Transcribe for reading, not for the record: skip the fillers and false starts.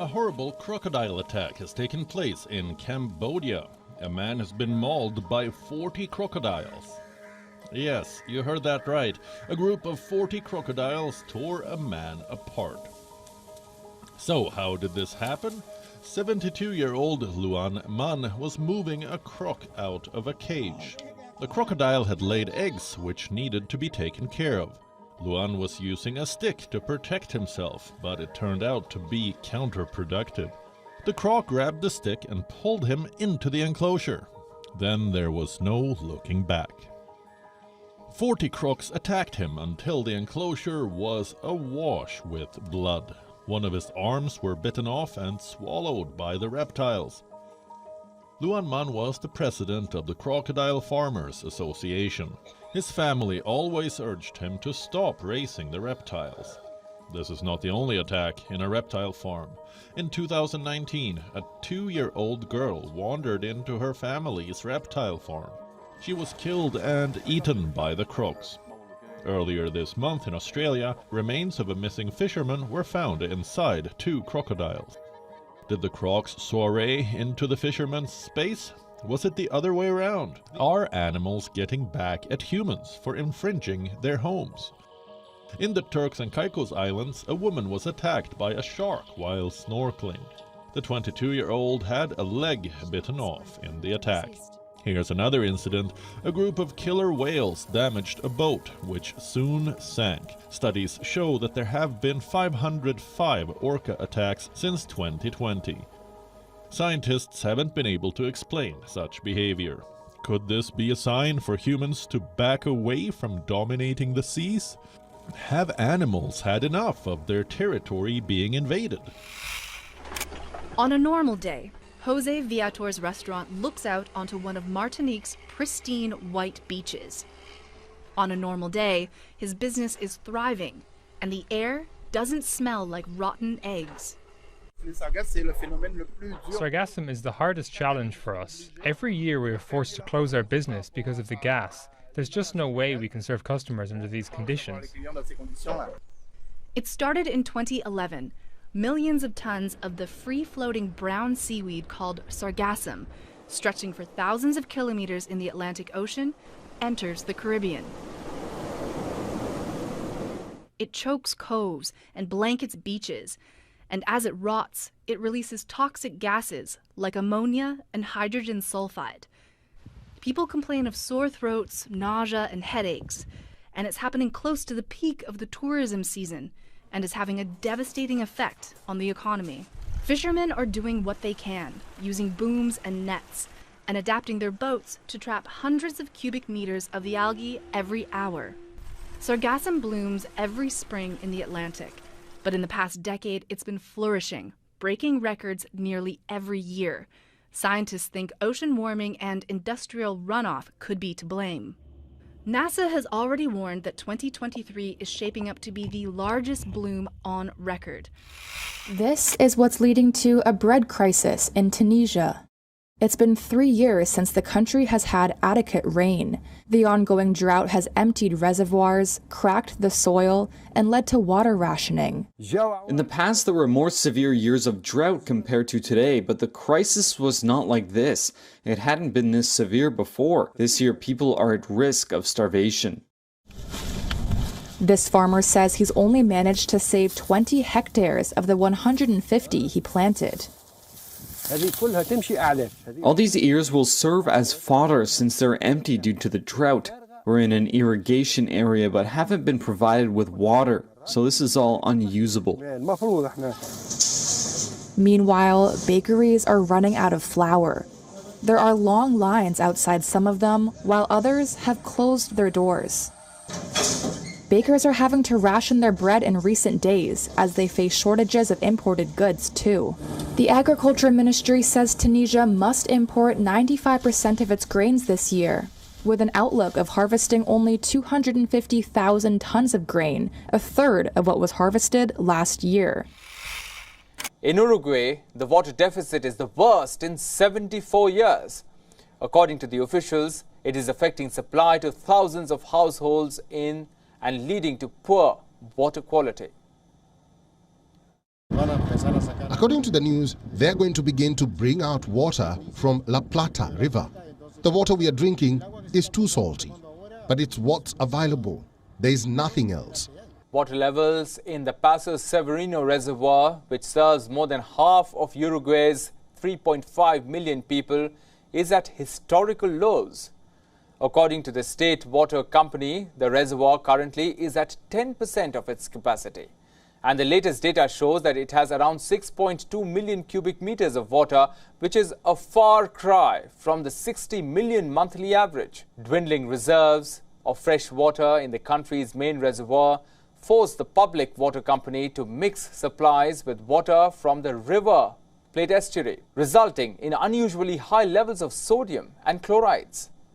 A horrible crocodile attack has taken place in Cambodia. A man has been mauled by 40 crocodiles. Yes, you heard that right. A group of 40 crocodiles tore a man apart. So, how did this happen? 72-year-old Luan Man was moving a croc out of a cage. The crocodile had laid eggs which needed to be taken care of. Luan was using a stick to protect himself, but it turned out to be counterproductive. The croc grabbed the stick and pulled him into the enclosure. Then there was no looking back. 40 crocs attacked him until the enclosure was awash with blood. One of his arms were bitten off and swallowed by the reptiles. Luan Man was the president of the Crocodile Farmers Association. His family always urged him to stop raising the reptiles. This is not the only attack in a reptile farm. In 2019, a 2-year-old girl wandered into her family's reptile farm. She was killed and eaten by the crocs. Earlier this month in Australia, remains of a missing fisherman were found inside 2 crocodiles. Did the crocs soiree into the fisherman's space? Was it the other way around? Are animals getting back at humans for infringing their homes? In the Turks and Caicos Islands, a woman was attacked by a shark while snorkeling. The 22-year-old had a leg bitten off in the attack. Here's another incident. A group of killer whales damaged a boat, which soon sank. Studies show that there have been 505 orca attacks since 2020. Scientists haven't been able to explain such behavior. Could this be a sign for humans to back away from dominating the seas? Have animals had enough of their territory being invaded? On a normal day, Jose Viator's restaurant looks out onto one of Martinique's pristine white beaches. On a normal day, his business is thriving, and the air doesn't smell like rotten eggs. Sargassum is the hardest challenge for us. Every year we are forced to close our business because of the gas. There's just no way we can serve customers under these conditions. It started in 2011. Millions of tons of the free-floating brown seaweed called sargassum, stretching for thousands of kilometers in the Atlantic Ocean, enters the Caribbean. It chokes coves and blankets beaches, and as it rots, it releases toxic gases like ammonia and hydrogen sulfide. People complain of sore throats, nausea, and headaches, and it's happening close to the peak of the tourism season, and is having a devastating effect on the economy. Fishermen are doing what they can, using booms and nets, and adapting their boats to trap hundreds of cubic meters of the algae every hour. Sargassum blooms every spring in the Atlantic, but in the past decade it's been flourishing, breaking records nearly every year. Scientists think ocean warming and industrial runoff could be to blame. NASA has already warned that 2023 is shaping up to be the largest bloom on record. This is what's leading to a bread crisis in Tunisia. It's been 3 years since the country has had adequate rain. The ongoing drought has emptied reservoirs, cracked the soil, and led to water rationing. In the past, there were more severe years of drought compared to today, but the crisis was not like this. It hadn't been this severe before. This year, people are at risk of starvation. This farmer says he's only managed to save 20 hectares of the 150 he planted. All these ears will serve as fodder since they're empty due to the drought. We're in an irrigation area but haven't been provided with water, so this is all unusable. Meanwhile, bakeries are running out of flour. There are long lines outside some of them, while others have closed their doors. Bakers are having to ration their bread in recent days as they face shortages of imported goods, too. The Agriculture Ministry says Tunisia must import 95% of its grains this year, with an outlook of harvesting only 250,000 tons of grain, a third of what was harvested last year. In Uruguay, the water deficit is the worst in 74 years. According to the officials, it is affecting supply to thousands of households and leading to poor water quality. According to the news, they're going to begin to bring out water from La Plata River. The water we are drinking is too salty, but it's what's available. There is nothing else. Water levels in the Paso Severino Reservoir, which serves more than half of Uruguay's 3.5 million people, is at historical lows. According to the state water company, the reservoir currently is at 10% of its capacity. And the latest data shows that it has around 6.2 million cubic meters of water, which is a far cry from the 60 million monthly average. Dwindling reserves of fresh water in the country's main reservoir forced the public water company to mix supplies with water from the River Plate estuary, resulting in unusually high levels of sodium and chlorides.